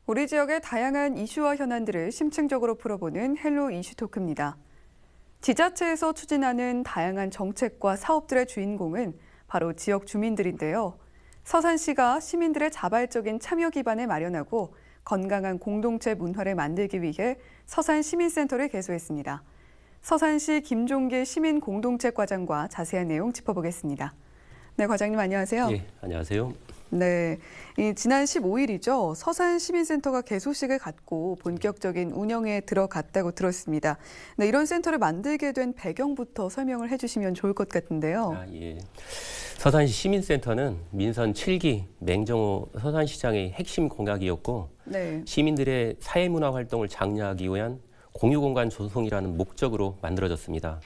우리 지역의 다양한 이슈와 현안들을 심층적으로 풀어보는 헬로 이슈 토크입니다. 지자체에서 추진하는 다양한 정책과 사업들의 주인공은 바로 지역 주민들인데요. 서산시가 시민들의 자발적인 참여 기반을 마련하고 건강한 공동체 문화를 만들기 위해 서산시민센터를 개소했습니다. 서산시 김종길 시민공동체과장과 자세한 내용 짚어보겠습니다. 네, 과장님 안녕하세요. 예, 안녕하세요. 네, 지난 15일이죠. 서산시민센터가 개소식을 갖고 본격적인 운영에 들어갔다고 들었습니다. 네, 이런 센터를 만들게 된 배경부터 설명을 해주시면 좋을 것 같은데요. 예. 서산시 시민센터는 민선 7기 맹정호 서산시장의 핵심 공약이었고 네. 시민들의 사회문화 활동을 장려하기 위한 공유공간 조성이라는 목적으로 만들어졌습니다.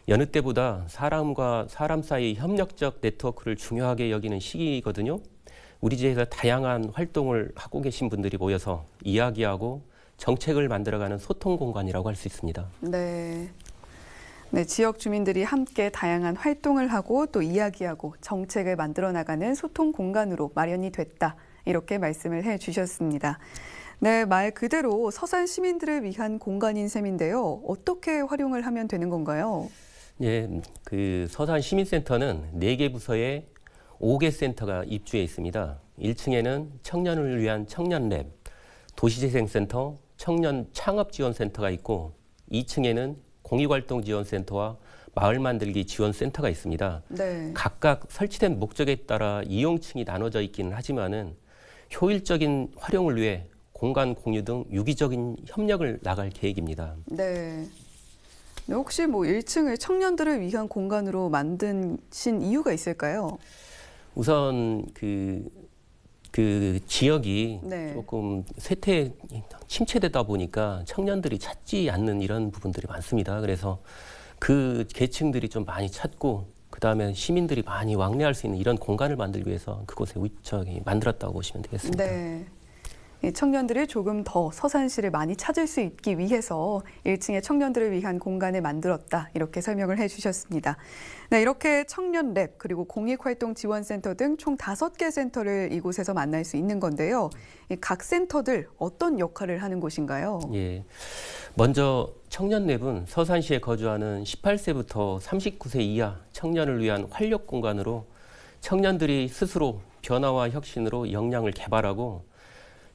여느 때보다 사람과 사람 사이의 협력적 네트워크를 중요하게 여기는 시기이거든요. 우리 지역에서 다양한 활동을 하고 계신 분들이 모여서 이야기하고 정책을 만들어가는 소통 공간이라고 할 수 있습니다. 네. 네, 지역 주민들이 함께 다양한 활동을 하고 또 이야기하고 정책을 만들어 나가는 소통 공간으로 마련이 됐다. 이렇게 말씀을 해 주셨습니다. 네, 말 그대로 서산 시민들을 위한 공간인 셈인데요. 어떻게 활용을 하면 되는 건가요? 예, 그 서산 시민센터는 4개 부서에 5개 센터가 입주해 있습니다. 1층에는 청년을 위한 청년랩, 도시재생센터, 청년 창업지원센터가 있고 2층에는 공익활동지원센터와 마을만들기 지원센터가 있습니다. 네. 각각 설치된 목적에 따라 이용층이 나눠져 있기는 하지만은 효율적인 활용을 위해 공간 공유 등 유기적인 협력을 나갈 계획입니다. 네. 네, 혹시 1층을 청년들을 위한 공간으로 만드신 이유가 있을까요? 우선 그 지역이 네. 조금 쇠퇴 침체되다 보니까 청년들이 찾지 않는 이런 부분들이 많습니다. 그래서 그 계층들이 좀 많이 찾고 그다음에 시민들이 많이 왕래할 수 있는 이런 공간을 만들기 위해서 그곳에 만들었다고 보시면 되겠습니다. 네. 이 청년들이 조금 더 서산시를 많이 찾을 수 있기 위해서 1층에 청년들을 위한 공간을 만들었다. 이렇게 설명을 해주셨습니다. 네, 이렇게 청년랩 그리고 공익활동지원센터 등 총 5개 센터를 이곳에서 만날 수 있는 건데요. 각 센터들 어떤 역할을 하는 곳인가요? 예. 먼저 청년랩은 서산시에 거주하는 18세부터 39세 이하 청년을 위한 활력 공간으로 청년들이 스스로 변화와 혁신으로 역량을 개발하고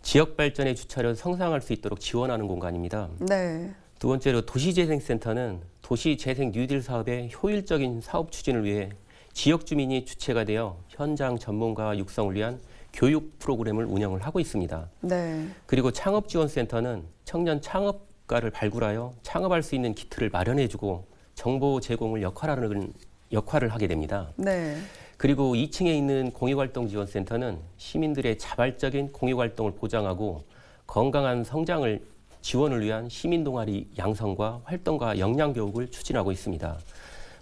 지역 발전의 주체를 성장할 수 있도록 지원하는 공간입니다. 네. 두 번째로 도시재생센터는 도시재생 뉴딜 사업의 효율적인 사업 추진을 위해 지역 주민이 주체가 되어 현장 전문가 육성을 위한 교육 프로그램을 운영을 하고 있습니다. 네. 그리고 창업지원센터는 청년 창업가를 발굴하여 창업할 수 있는 기틀을 마련해주고 정보 제공을 역할을 하게 됩니다. 네. 그리고 2층에 있는 공익활동지원센터는 시민들의 자발적인 공익활동을 보장하고 건강한 성장을 지원을 위한 시민동아리 양성과 활동가 역량교육을 추진하고 있습니다.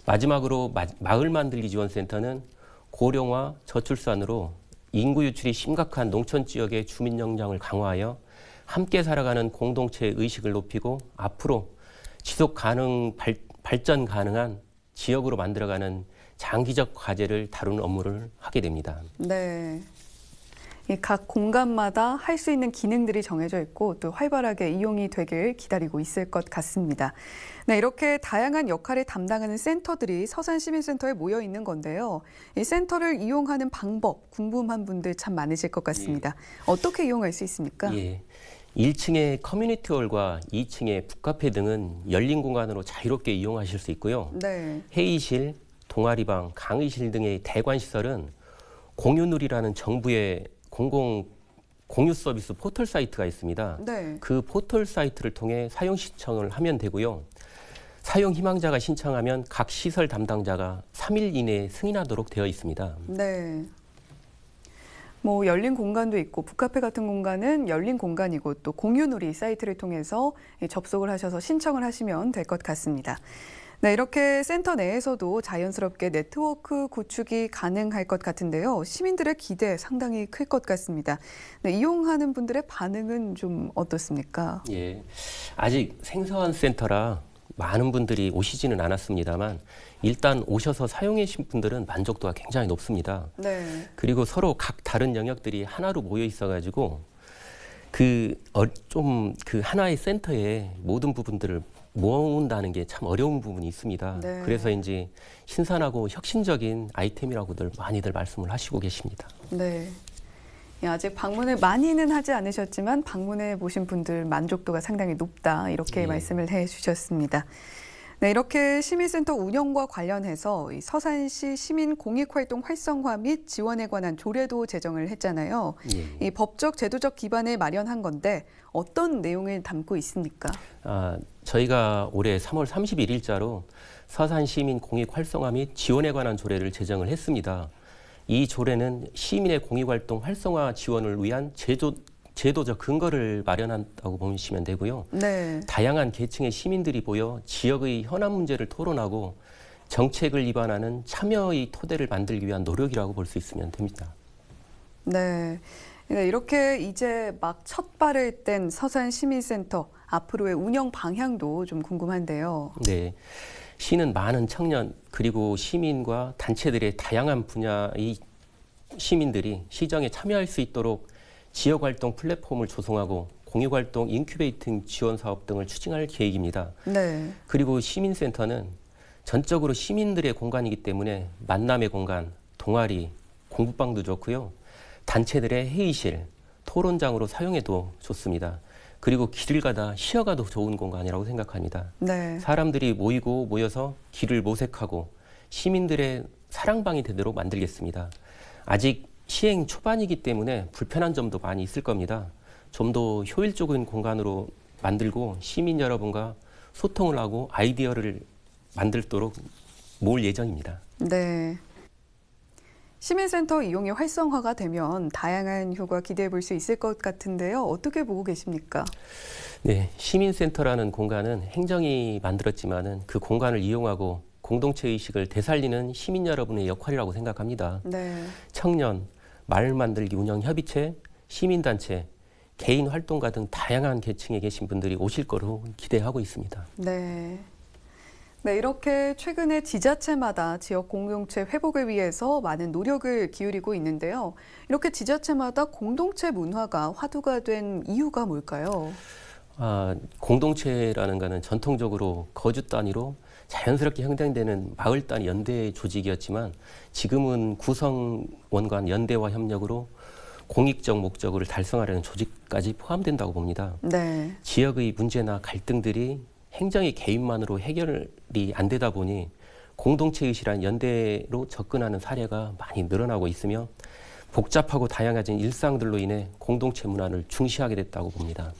마지막으로 마을만들기 지원센터는 고령화 저출산으로 인구 유출이 심각한 농촌 지역의 주민 역량을 강화하여 함께 살아가는 공동체의 의식을 높이고 앞으로 지속 발전 가능한 지역으로 만들어가는 장기적 과제를 다루는 업무를 하게 됩니다. 네. 이 각 공간마다 할 수 있는 기능들이 정해져 있고 또 활발하게 이용이 되길 기다리고 있을 것 같습니다. 네, 이렇게 다양한 역할을 담당하는 센터들이 서산시민센터에 모여 있는 건데요. 이 센터를 이용하는 방법 궁금한 분들 참 많으실 것 같습니다. 어떻게 이용할 수 있습니까? 예. 1층의 커뮤니티홀과 2층의 북카페 등은 열린 공간으로 자유롭게 이용하실 수 있고요. 네. 회의실, 동아리방, 강의실 등의 대관시설은 공유누리라는 정부의 공유 서비스 포털 사이트가 있습니다. 네. 그 포털 사이트를 통해 사용 신청을 하면 되고요. 사용 희망자가 신청하면 각 시설 담당자가 3일 이내에 승인하도록 되어 있습니다. 네. 열린 공간도 있고 북카페 같은 공간은 열린 공간이고 또 공유누리 사이트를 통해서 접속을 하셔서 신청을 하시면 될 것 같습니다. 네, 이렇게 센터 내에서도 자연스럽게 네트워크 구축이 가능할 것 같은데요. 시민들의 기대 상당히 클 것 같습니다. 네, 이용하는 분들의 반응은 좀 어떻습니까? 예, 아직 생소한 센터라 많은 분들이 오시지는 않았습니다만 일단 오셔서 사용하신 분들은 만족도가 굉장히 높습니다. 네. 그리고 서로 각 다른 영역들이 하나로 모여 있어가지고 좀 그 하나의 센터에 모든 부분들을 모은다는 게 참 어려운 부분이 있습니다. 네. 그래서 이제 신선하고 혁신적인 아이템이라고들 많이들 말씀을 하시고 계십니다. 네. 예, 아직 방문을 많이는 하지 않으셨지만 방문해 보신 분들 만족도가 상당히 높다 이렇게 예. 말씀을 해주셨습니다. 네, 이렇게 시민센터 운영과 관련해서 이 서산시 시민 공익활동 활성화 및 지원에 관한 조례도 제정을 했잖아요. 예. 이 법적 제도적 기반을 마련한 건데 어떤 내용을 담고 있습니까? 저희가 올해 3월 31일자로 서산 시민 공익 활성화 및 지원에 관한 조례를 제정을 했습니다. 이 조례는 시민의 공익활동 활성화 지원을 위한 제도적 근거를 마련한다고 보시면 되고요. 네. 다양한 계층의 시민들이 모여 지역의 현안 문제를 토론하고 정책을 입안하는 참여의 토대를 만들기 위한 노력이라고 볼 수 있으면 됩니다. 네. 네, 이렇게 이제 막 첫 발을 뗀 서산 시민센터 앞으로의 운영 방향도 좀 궁금한데요. 네. 시는 많은 청년 그리고 시민과 단체들의 다양한 분야의 시민들이 시정에 참여할 수 있도록 지역활동 플랫폼을 조성하고 공익활동 인큐베이팅 지원 사업 등을 추진할 계획입니다. 네. 그리고 시민센터는 전적으로 시민들의 공간이기 때문에 만남의 공간, 동아리, 공부방도 좋고요. 단체들의 회의실, 토론장으로 사용해도 좋습니다. 그리고 길을 가다 쉬어가도 좋은 공간이라고 생각합니다. 네. 사람들이 모여서 길을 모색하고 시민들의 사랑방이 되도록 만들겠습니다. 아직 시행 초반이기 때문에 불편한 점도 많이 있을 겁니다. 좀 더 효율적인 공간으로 만들고 시민 여러분과 소통을 하고 아이디어를 만들도록 모을 예정입니다. 네. 시민센터 이용이 활성화가 되면 다양한 효과 기대해 볼 수 있을 것 같은데요. 어떻게 보고 계십니까? 네, 시민센터라는 공간은 행정이 만들었지만은 그 공간을 이용하고 공동체 의식을 되살리는 시민 여러분의 역할이라고 생각합니다. 네. 청년, 마을 만들기 운영 협의체, 시민단체, 개인 활동가 등 다양한 계층에 계신 분들이 오실 거로 기대하고 있습니다. 네. 네, 이렇게 최근에 지자체마다 지역 공동체 회복을 위해서 많은 노력을 기울이고 있는데요. 이렇게 지자체마다 공동체 문화가 화두가 된 이유가 뭘까요? 공동체라는 것은 전통적으로 거주 단위로 자연스럽게 형성되는 마을 단위 연대 조직이었지만 지금은 구성원 간 연대와 협력으로 공익적 목적을 달성하려는 조직까지 포함된다고 봅니다. 네. 지역의 문제나 갈등들이 행정의 개입만으로 해결이 안 되다 보니 공동체 의식이란 연대로 접근하는 사례가 많이 늘어나고 있으며 복잡하고 다양해진 일상들로 인해 공동체 문화를 중시하게 됐다고 봅니다.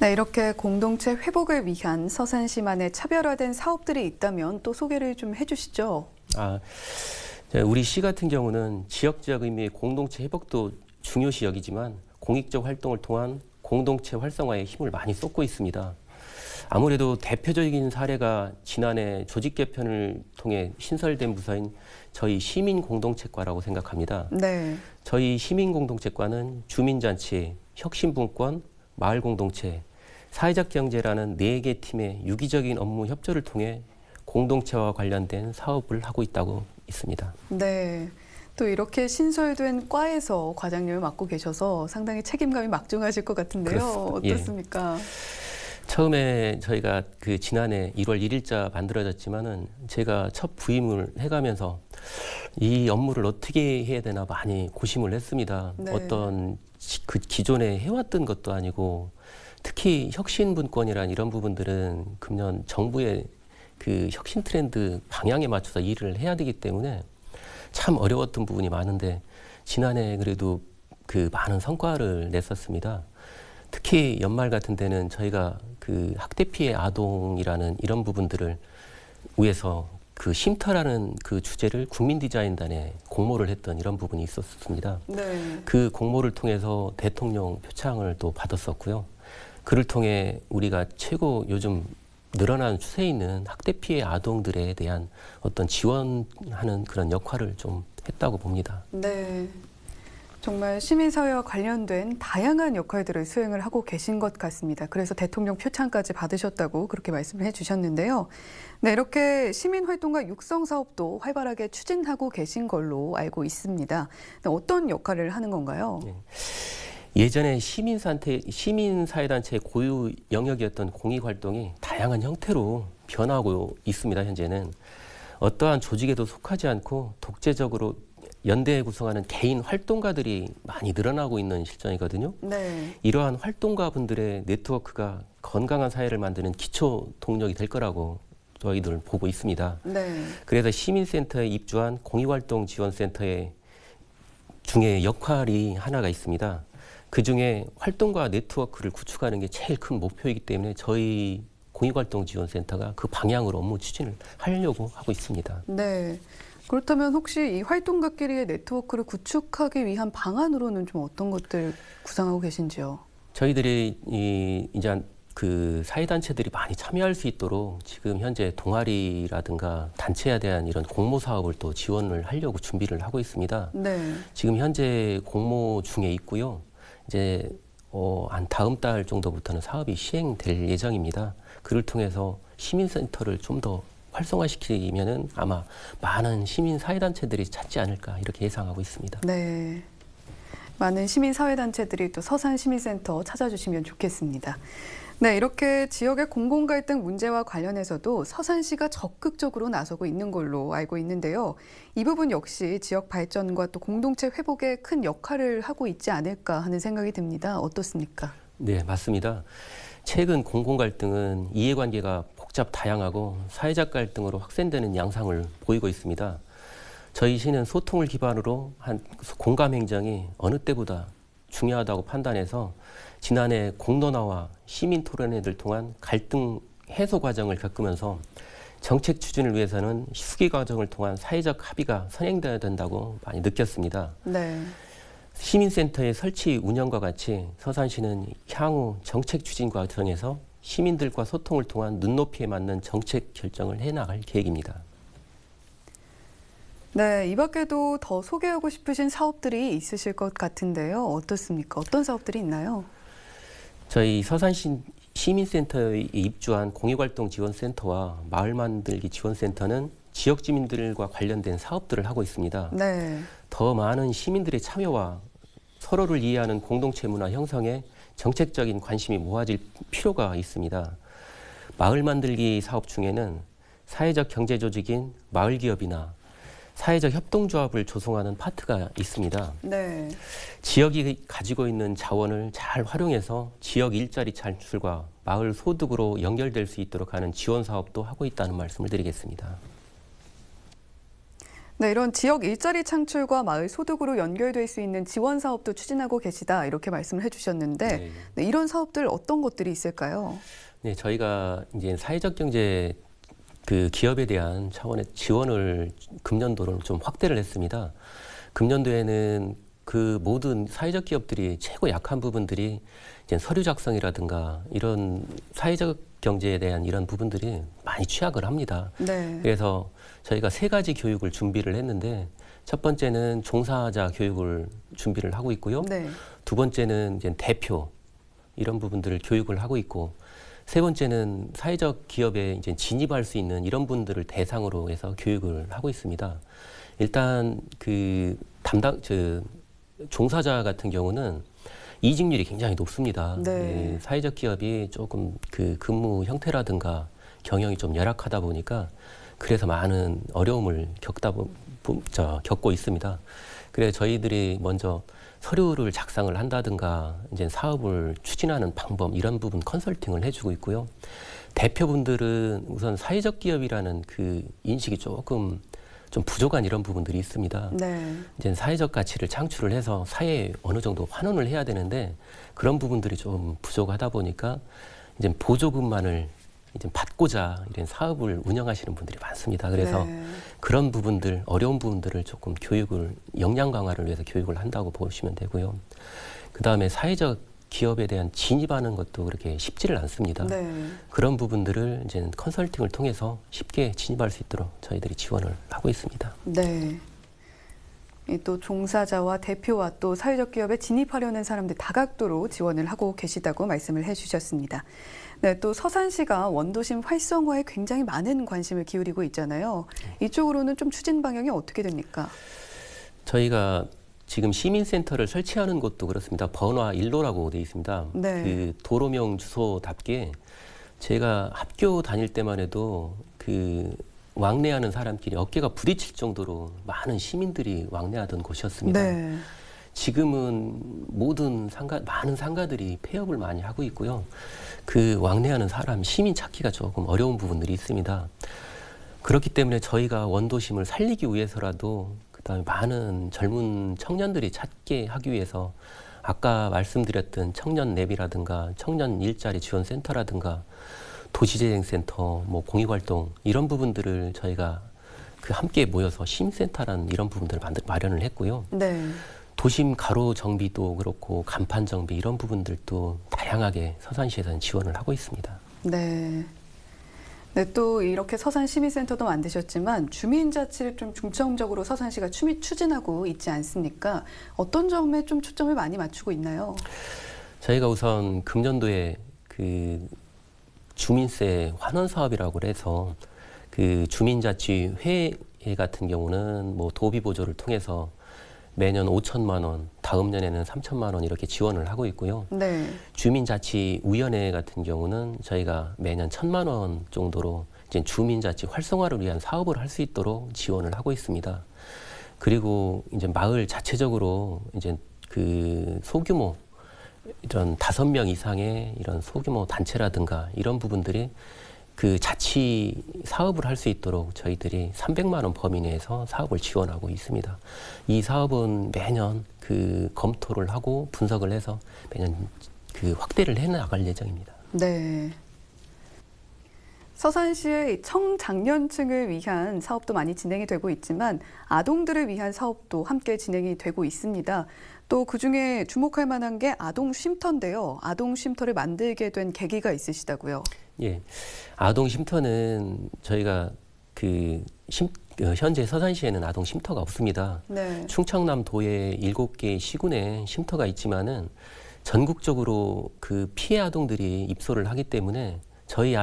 네, 이렇게 공동체 회복을 위한 서산시만의 차별화된 사업들이 있다면 또 소개를 좀 해주시죠. 우리 시 같은 경우는 지역적 의미의 공동체 회복도 중요시 여기지만 공익적 활동을 통한 공동체 활성화에 힘을 많이 쏟고 있습니다. 아무래도 대표적인 사례가 지난해 조직 개편을 통해 신설된 부서인 저희 시민공동체과라고 생각합니다. 네. 저희 시민공동체과는 주민잔치, 혁신분권, 마을공동체, 사회적 경제라는 4개 팀의 유기적인 업무 협조를 통해 공동체와 관련된 사업을 하고 있다고 있습니다. 네. 또 이렇게 신설된 과에서 과장님을 맡고 계셔서 상당히 책임감이 막중하실 것 같은데요. 그렇습니다. 어떻습니까? 처음에 저희가 그 지난해 1월 1일자 만들어졌지만은 제가 첫 부임을 해가면서 이 업무를 어떻게 해야 되나 많이 고심을 했습니다. 네. 어떤 그 기존에 해왔던 것도 아니고 특히 혁신분권이란 이런 부분들은 금년 정부의 그 혁신 트렌드 방향에 맞춰서 일을 해야 되기 때문에 참 어려웠던 부분이 많은데 지난해 그래도 그 많은 성과를 냈었습니다. 특히 연말 같은 데는 저희가 그 학대 피해 아동이라는 이런 부분들을 위해서 그 쉼터라는 그 주제를 국민 디자인단에 공모를 했던 이런 부분이 있었습니다. 네. 그 공모를 통해서 대통령 표창을 또 받았었고요. 그를 통해 우리가 최고 요즘 늘어나는 추세에 있는 학대 피해 아동들에 대한 어떤 지원하는 그런 역할을 좀 했다고 봅니다. 네. 정말 시민사회와 관련된 다양한 역할들을 수행을 하고 계신 것 같습니다. 그래서 대통령 표창까지 받으셨다고 그렇게 말씀을 해주셨는데요. 네, 이렇게 시민활동가 육성 사업도 활발하게 추진하고 계신 걸로 알고 있습니다. 어떤 역할을 하는 건가요? 네. 예전에 시민사회단체의 고유 영역이었던 공익활동이 다양한 형태로 변하고 있습니다. 현재는 어떠한 조직에도 속하지 않고 독재적으로 연대 구성하는 개인 활동가들이 많이 늘어나고 있는 실정이거든요. 네. 이러한 활동가분들의 네트워크가 건강한 사회를 만드는 기초 동력이 될 거라고 저희들 보고 있습니다. 네. 그래서 시민센터에 입주한 공익활동지원센터의 중에 역할이 하나가 있습니다. 그중에 활동가 네트워크를 구축하는 게 제일 큰 목표이기 때문에 저희 공익활동지원센터가 그 방향으로 업무 추진을 하려고 하고 있습니다. 네. 그렇다면 혹시 이 활동가끼리의 네트워크를 구축하기 위한 방안으로는 좀 어떤 것들 구상하고 계신지요? 저희들이 이제 그 사회단체들이 많이 참여할 수 있도록 지금 현재 동아리라든가 단체에 대한 이런 공모 사업을 또 지원을 하려고 준비를 하고 있습니다. 네. 지금 현재 공모 중에 있고요. 이제 한 다음 달 정도부터는 사업이 시행될 예정입니다. 그를 통해서 시민센터를 좀 더 활성화시키면은 아마 많은 시민 사회단체들이 찾지 않을까 이렇게 예상하고 있습니다. 네. 많은 시민사회단체들이 또 서산시민센터 찾아주시면 좋겠습니다. 네, 이렇게 지역의 공공갈등 문제와 관련해서도 서산시가 적극적으로 나서고 있는 걸로 알고 있는데요. 이 부분 역시 지역 발전과 또 공동체 회복에 큰 역할을 하고 있지 않을까 하는 생각이 듭니다. 어떻습니까? 네, 맞습니다. 최근 공공갈등은 이해관계가 복잡 다양하고 사회적 갈등으로 확산되는 양상을 보이고 있습니다. 저희 시는 소통을 기반으로 한 공감행정이 어느 때보다 중요하다고 판단해서 지난해 공론화와 시민 토론회를 통한 갈등 해소 과정을 겪으면서 정책 추진을 위해서는 수기 과정을 통한 사회적 합의가 선행되어야 된다고 많이 느꼈습니다. 네. 시민센터의 설치 운영과 같이 서산시는 향후 정책 추진 과정에서 시민들과 소통을 통한 눈높이에 맞는 정책 결정을 해나갈 계획입니다. 네, 이 밖에도 더 소개하고 싶으신 사업들이 있으실 것 같은데요. 어떻습니까? 어떤 사업들이 있나요? 저희 서산시 시민센터에 입주한 공익활동지원센터와 마을만들기 지원센터는 지역 주민들과 관련된 사업들을 하고 있습니다. 네. 더 많은 시민들의 참여와 서로를 이해하는 공동체 문화 형성에 정책적인 관심이 모아질 필요가 있습니다. 마을 만들기 사업 중에는 사회적 경제 조직인 마을기업이나 사회적 협동조합을 조성하는 파트가 있습니다. 네. 지역이 가지고 있는 자원을 잘 활용해서 지역 일자리 창출과 마을 소득으로 연결될 수 있도록 하는 지원 사업도 하고 있다는 말씀을 드리겠습니다. 네, 이런 지역 일자리 창출과 마을 소득으로 연결될 수 있는 지원 사업도 추진하고 계시다 이렇게 말씀을 해주셨는데 네, 이런 사업들 어떤 것들이 있을까요? 네, 저희가 이제 사회적 경제 그 기업에 대한 차원의 지원을 금년도로 좀 확대를 했습니다. 금년도에는 그 모든 사회적 기업들이 최고 약한 부분들이 이제 서류 작성이라든가 이런 사회적 경제에 대한 이런 부분들이 많이 취약을 합니다. 네. 그래서 저희가 3가지 교육을 준비를 했는데 첫 번째는 종사자 교육을 준비를 하고 있고요. 네. 두 번째는 이제 대표 이런 부분들을 교육을 하고 있고 세 번째는 사회적 기업에 이제 진입할 수 있는 이런 분들을 대상으로 해서 교육을 하고 있습니다. 일단 그 종사자 같은 경우는 이직률이 굉장히 높습니다. 네. 사회적 기업이 조금 그 근무 형태라든가 경영이 좀 열악하다 보니까 그래서 많은 어려움을 겪고 있습니다. 그래서 저희들이 먼저 서류를 작성을 한다든가 이제 사업을 추진하는 방법 이런 부분 컨설팅을 해주고 있고요. 대표분들은 우선 사회적 기업이라는 그 인식이 조금 좀 부족한 이런 부분들이 있습니다. 네. 이제 사회적 가치를 창출을 해서 사회에 어느 정도 환원을 해야 되는데 그런 부분들이 좀 부족하다 보니까 이제 보조금만을 이제 받고자 이런 사업을 운영하시는 분들이 많습니다. 그래서 네. 그런 부분들, 어려운 부분들을 조금 역량 강화를 위해서 교육을 한다고 보시면 되고요. 그 다음에 사회적 기업에 대한 진입하는 것도 그렇게 쉽지를 않습니다. 네. 그런 부분들을 이제 컨설팅을 통해서 쉽게 진입할 수 있도록 저희들이 지원을 하고 있습니다. 네. 또 종사자와 대표와 또 사회적 기업에 진입하려는 사람들 다각도로 지원을 하고 계시다고 말씀을 해주셨습니다. 네, 또 서산시가 원도심 활성화에 굉장히 많은 관심을 기울이고 있잖아요. 이쪽으로는 좀 추진 방향이 어떻게 됩니까? 저희가 지금 시민센터를 설치하는 곳도 그렇습니다. 번화 1로라고 되어 있습니다. 네. 그 도로명 주소답게 제가 학교 다닐 때만 해도 그 왕래하는 사람끼리 어깨가 부딪힐 정도로 많은 시민들이 왕래하던 곳이었습니다. 네. 지금은 많은 상가들이 폐업을 많이 하고 있고요. 그 왕래하는 사람, 시민 찾기가 조금 어려운 부분들이 있습니다. 그렇기 때문에 저희가 원도심을 살리기 위해서라도 그다음에 많은 젊은 청년들이 찾게 하기 위해서 아까 말씀드렸던 청년랩이라든가 청년 일자리 지원센터라든가 도시재생센터, 뭐 공익활동 이런 부분들을 저희가 그 함께 모여서 시민센터라는 이런 부분들을 마련을 했고요. 네. 도심 가로 정비도 그렇고 간판 정비 이런 부분들도 다양하게 서산시에서는 지원을 하고 있습니다. 네. 네, 또 이렇게 서산 시민센터도 만드셨지만 주민자치를 좀 중점적으로 서산시가 추진하고 있지 않습니까? 어떤 점에 좀 초점을 많이 맞추고 있나요? 저희가 우선 금년도에 그 주민세 환원 사업이라고 해서 그 주민자치회의 같은 경우는 뭐 도비 보조를 통해서 매년 5천만 원, 다음 년에는 3천만 원 이렇게 지원을 하고 있고요. 네. 주민자치위원회 같은 경우는 저희가 매년 1,000만 원 정도로 이제 주민자치 활성화를 위한 사업을 할 수 있도록 지원을 하고 있습니다. 그리고 이제 마을 자체적으로 이제 그 소규모 이런 5명 이상의 이런 소규모 단체라든가 이런 부분들이 그 자치 사업을 할 수 있도록 저희들이 300만 원 범위 내에서 사업을 지원하고 있습니다. 이 사업은 매년 그 검토를 하고 분석을 해서 매년 그 확대를 해 나갈 예정입니다. 네. 서산시의 청장년층을 위한 사업도 많이 진행이 되고 있지만 아동들을 위한 사업도 함께 진행이 되고 있습니다. 또 그중에 주목할 만한 게 아동 쉼터인데요. 아동 쉼터를 만들게 된 계기가 있으시다고요? 예, 아동 쉼터는 저희가 현재 서산시에는 아동 쉼터가 없습니다. 네. 충청남도에 7개 시군에 쉼터가 있지만은 전국적으로 그 피해 아동들이 입소를 하기 때문에 저희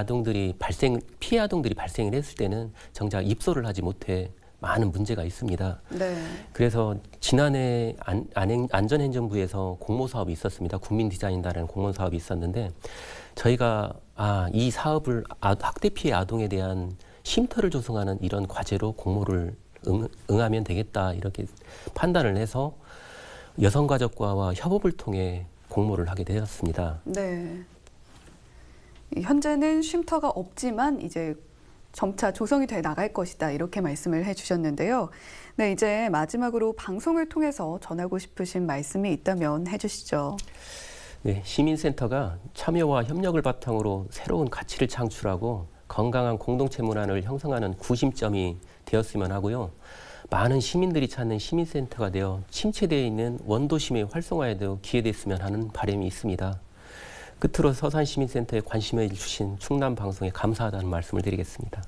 피해 아동들이 발생을 했을 때는 정작 입소를 하지 못해 많은 문제가 있습니다. 네. 그래서 지난해 안전행정부에서 공모 사업이 있었습니다. 국민디자인단이라는 공모 사업이 있었는데 저희가 이 사업을 학대 피해 아동에 대한 쉼터를 조성하는 이런 과제로 공모를 응하면 되겠다 이렇게 판단을 해서 여성가족과와 협업을 통해 공모를 하게 되었습니다. 네. 현재는 쉼터가 없지만 이제 점차 조성이 돼 나갈 것이다 이렇게 말씀을 해주셨는데요. 네, 이제 마지막으로 방송을 통해서 전하고 싶으신 말씀이 있다면 해주시죠. 네, 시민센터가 참여와 협력을 바탕으로 새로운 가치를 창출하고 건강한 공동체 문화를 형성하는 구심점이 되었으면 하고요. 많은 시민들이 찾는 시민센터가 되어 침체되어 있는 원도심의 활성화에도 기여됐으면 하는 바람이 있습니다. 끝으로 서산시민센터에 관심을 주신 충남방송에 감사하다는 말씀을 드리겠습니다.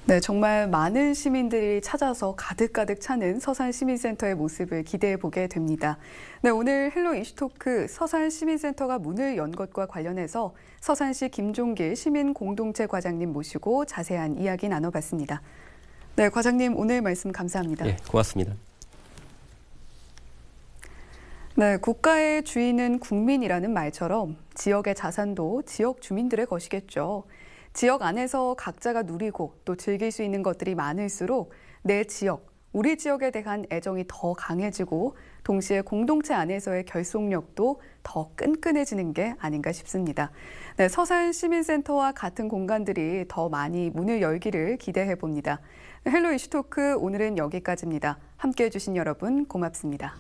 네, 정말 많은 시민들이 찾아서 가득가득 차는 서산시민센터의 모습을 기대해 보게 됩니다. 네, 오늘 헬로 이슈토크 서산시민센터가 문을 연 것과 관련해서 서산시 김종길 시민공동체 과장님 모시고 자세한 이야기 나눠봤습니다. 네, 과장님 오늘 말씀 감사합니다. 네, 고맙습니다. 네, 국가의 주인은 국민이라는 말처럼 지역의 자산도 지역 주민들의 것이겠죠. 지역 안에서 각자가 누리고 또 즐길 수 있는 것들이 많을수록 내 지역, 우리 지역에 대한 애정이 더 강해지고 동시에 공동체 안에서의 결속력도 더 끈끈해지는 게 아닌가 싶습니다. 네, 서산 시민센터와 같은 공간들이 더 많이 문을 열기를 기대해 봅니다. 헬로 이슈토크 오늘은 여기까지입니다. 함께해 주신 여러분 고맙습니다.